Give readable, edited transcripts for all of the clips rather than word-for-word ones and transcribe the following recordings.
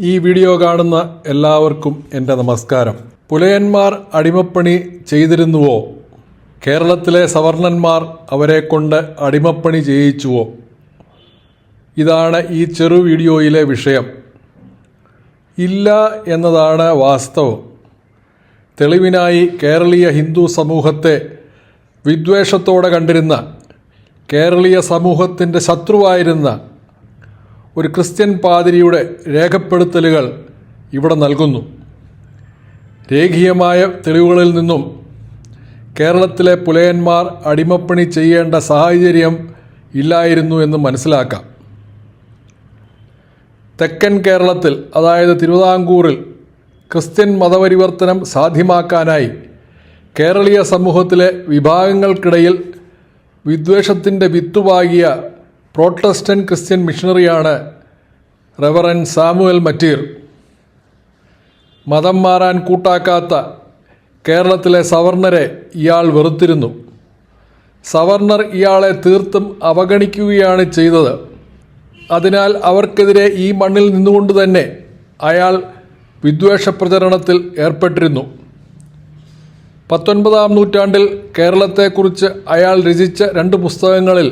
ഈ വീഡിയോ കാണുന്ന എല്ലാവർക്കും എൻ്റെ നമസ്കാരം. പുലയന്മാർ അടിമപ്പണി ചെയ്തിരുന്നുവോ? കേരളത്തിലെ സവർണന്മാർ അവരെക്കൊണ്ട് അടിമപ്പണി ചെയ്യിച്ചുവോ? ഇതാണ് ഈ ചെറു വീഡിയോയിലെ വിഷയം. ഇല്ല എന്നതാണ് വാസ്തവം. തെളിവിനായി കേരളീയ ഹിന്ദു സമൂഹത്തെ വിദ്വേഷത്തോടെ കണ്ടിരുന്ന, കേരളീയ സമൂഹത്തിൻ്റെ ശത്രുവായിരുന്ന ഒരു ക്രിസ്ത്യൻ പാതിരിയുടെ രേഖപ്പെടുത്തലുകൾ ഇവിടെ നൽകുന്നു. രേഖീയമായ തെളിവുകളിൽ നിന്നും കേരളത്തിലെ പുലയന്മാർ അടിമപ്പണി ചെയ്യേണ്ട സാഹചര്യം ഇല്ലായിരുന്നു എന്ന് മനസ്സിലാക്കാം. തെക്കൻ കേരളത്തിൽ, അതായത് തിരുവിതാംകൂറിൽ ക്രിസ്ത്യൻ മതപരിവർത്തനം സാധ്യമാക്കാനായി കേരളീയ സമൂഹത്തിലെ വിഭാഗങ്ങൾക്കിടയിൽ വിദ്വേഷത്തിൻ്റെ വിത്തുപാകിയ പ്രോട്ടസ്റ്റന്റ് ക്രിസ്ത്യൻ മിഷണറിയാണ് റെവറൻ സാമുവൽ മറ്റീർ. മതം മാറാൻ കൂട്ടാക്കാത്ത കേരളത്തിലെ സവർണരെ ഇയാൾ വെറുത്തിരുന്നു. സവർണർ ഇയാളെ തീർത്തും അവഗണിക്കുകയാണ് ചെയ്തത്. അതിനാൽ അവർക്കെതിരെ ഈ മണ്ണിൽ നിന്നുകൊണ്ട് തന്നെ അയാൾ വിദ്വേഷ പ്രചരണത്തിൽ ഏർപ്പെട്ടിരുന്നു. 19-ാം നൂറ്റാണ്ടിൽ കേരളത്തെക്കുറിച്ച് അയാൾ രചിച്ച 2 പുസ്തകങ്ങളിൽ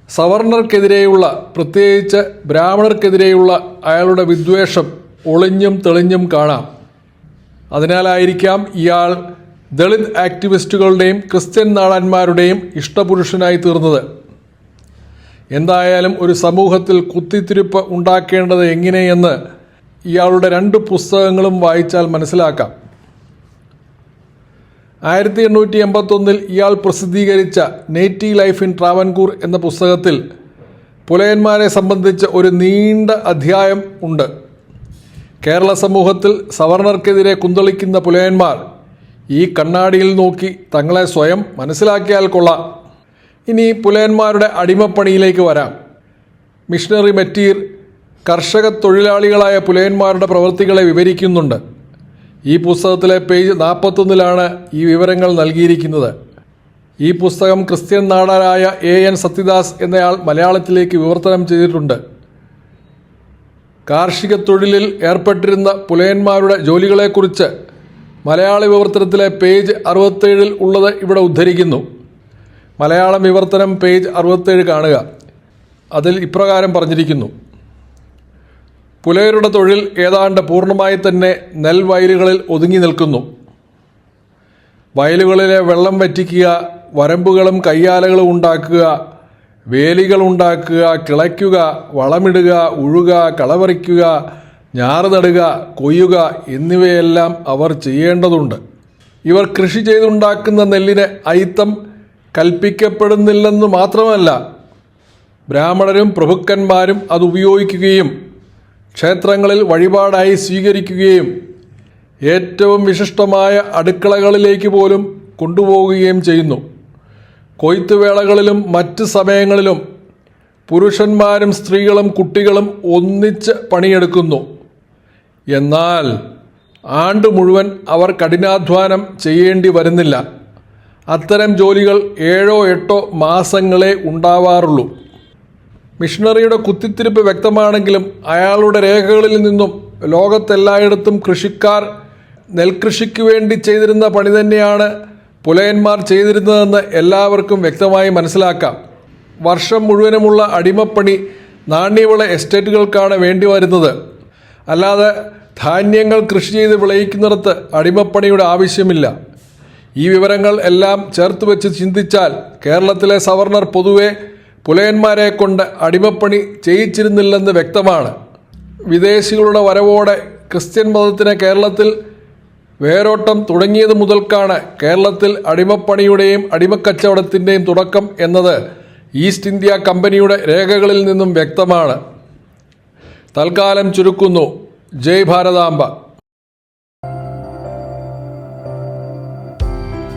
സവർണർക്കെതിരെയുള്ള, പ്രത്യേകിച്ച് ബ്രാഹ്മണർക്കെതിരെയുള്ള അയാളുടെ വിദ്വേഷം ഒളിഞ്ഞും തെളിഞ്ഞും കാണാം. അതിനാലായിരിക്കാം ഇയാൾ ദളിത് ആക്ടിവിസ്റ്റുകളുടെയും ക്രിസ്ത്യൻ നാടന്മാരുടെയും ഇഷ്ടപുരുഷനായി തീർന്നത്. എന്തായാലും ഒരു സമൂഹത്തിൽ കുത്തിത്തിരിപ്പ് ഉണ്ടാക്കേണ്ടത് എങ്ങനെയെന്ന് ഇയാളുടെ 2 പുസ്തകങ്ങളും വായിച്ചാൽ മനസ്സിലാക്കാം. 1881 ഇയാൾ പ്രസിദ്ധീകരിച്ച നേറ്റീവ് ലൈഫ് ഇൻ ട്രാവൻകൂർ എന്ന പുസ്തകത്തിൽ പുലയന്മാരെ സംബന്ധിച്ച് ഒരു നീണ്ട അധ്യായം ഉണ്ട്. കേരള സമൂഹത്തിൽ സവർണർക്കെതിരെ കുന്തളിക്കുന്ന പുലയന്മാർ ഈ കണ്ണാടിയിൽ നോക്കി തങ്ങളെ സ്വയം മനസ്സിലാക്കിയാൽ കൊള്ളാം. ഇനി പുലയന്മാരുടെ അടിമപ്പണിയിലേക്ക് വരാം. മിഷണറി മറ്റീർ കർഷക തൊഴിലാളികളായ പുലയന്മാരുടെ പ്രവൃത്തികളെ വിവരിക്കുന്നുണ്ട്. ഈ പുസ്തകത്തിലെ പേജ് 41 ഈ വിവരങ്ങൾ നൽകിയിരിക്കുന്നത്. ഈ പുസ്തകം ക്രിസ്ത്യൻ നാടനായ A.N. സത്യദാസ് എന്നയാൾ മലയാളത്തിലേക്ക് വിവർത്തനം ചെയ്തിട്ടുണ്ട്. കാർഷിക തൊഴിലിൽ ഏർപ്പെട്ടിരുന്ന പുലയന്മാരുടെ ജോലികളെക്കുറിച്ച് മലയാള വിവർത്തനത്തിലെ പേജ് 67 ഉള്ളത് ഇവിടെ ഉദ്ധരിക്കുന്നു. മലയാളം വിവർത്തനം പേജ് 67 കാണുക. അതിൽ ഇപ്രകാരം പറഞ്ഞിരിക്കുന്നു: പുലയരുടെ തൊഴിൽ ഏതാണ്ട് പൂർണ്ണമായി തന്നെ നെൽവയലുകളിൽ ഒതുങ്ങി നിൽക്കുന്നു. വയലുകളിലെ വെള്ളം വറ്റിക്കുക, വരമ്പുകളും കയ്യാലകളും ഉണ്ടാക്കുക, വേലികൾ ഉണ്ടാക്കുക, കിളയ്ക്കുക, വളമിടുക, ഉഴുക, കളപറിക്കുക, ഞാറ് നടുക, കൊയ്യുക എന്നിവയെല്ലാം അവർ ചെയ്യേണ്ടതുണ്ട്. ഇവർ കൃഷി ചെയ്തുണ്ടാക്കുന്ന നെല്ലിന് അയിത്തം കൽപ്പിക്കപ്പെടുന്നില്ലെന്ന് മാത്രമല്ല, ബ്രാഹ്മണരും പ്രഭുക്കന്മാരും അത് ഉപയോഗിക്കുകയും ക്ഷേത്രങ്ങളിൽ വഴിപാടായി സ്വീകരിക്കുകയും ഏറ്റവും വിശിഷ്ടമായ അടുക്കളകളിലേക്ക് പോലും കൊണ്ടുപോവുകയും ചെയ്യുന്നു. കൊയ്ത്തുവേളകളിലും മറ്റ് സമയങ്ങളിലും പുരുഷന്മാരും സ്ത്രീകളും കുട്ടികളും ഒന്നിച്ച് പണിയെടുക്കുന്നു. എന്നാൽ ആണ്ട് മുഴുവൻ അവർ കഠിനാധ്വാനം ചെയ്യേണ്ടി വരുന്നില്ല. അത്തരം ജോലികൾ 7-8 മാസങ്ങളെ ഉണ്ടാവാറുള്ളൂ. മിഷണറിയുടെ കുത്തിത്തിരിപ്പ് വ്യക്തമാണെങ്കിലും അയാളുടെ രേഖകളിൽ നിന്നും ലോകത്തെല്ലായിടത്തും കൃഷിക്കാർ നെൽകൃഷിക്ക് വേണ്ടി ചെയ്തിരുന്ന പണി തന്നെയാണ് പുലയന്മാർ ചെയ്തിരുന്നതെന്ന് എല്ലാവർക്കും വ്യക്തമായി മനസ്സിലാക്കാം. വർഷം മുഴുവനുമുള്ള അടിമപ്പണി നാണ്യവിള എസ്റ്റേറ്റുകൾക്കാണ് വേണ്ടി വരുന്നത്. അല്ലാതെ ധാന്യങ്ങൾ കൃഷി ചെയ്ത് വിളയിക്കുന്നിടത്ത് അടിമപ്പണിയുടെ ആവശ്യമില്ല. ഈ വിവരങ്ങൾ എല്ലാം ചേർത്ത് വെച്ച് ചിന്തിച്ചാൽ കേരളത്തിലെ സവർണർ പൊതുവെ പുലയന്മാരെ കൊണ്ട് അടിമപ്പണി ചെയ്യിച്ചിരുന്നില്ലെന്ന് വ്യക്തമാണ്. വിദേശികളുടെ വരവോടെ ക്രിസ്ത്യൻ മതത്തിന് കേരളത്തിൽ വേരോട്ടം തുടങ്ങിയത് മുതൽക്കാണ് കേരളത്തിൽ അടിമപ്പണിയുടെയും അടിമക്കച്ചവടത്തിൻ്റെയും തുടക്കം എന്നത് ഈസ്റ്റ് ഇന്ത്യ കമ്പനിയുടെ രേഖകളിൽ നിന്നും വ്യക്തമാണ്. തൽക്കാലം ചുരുക്കുന്നു. ജയ് ഭാരതാംബ.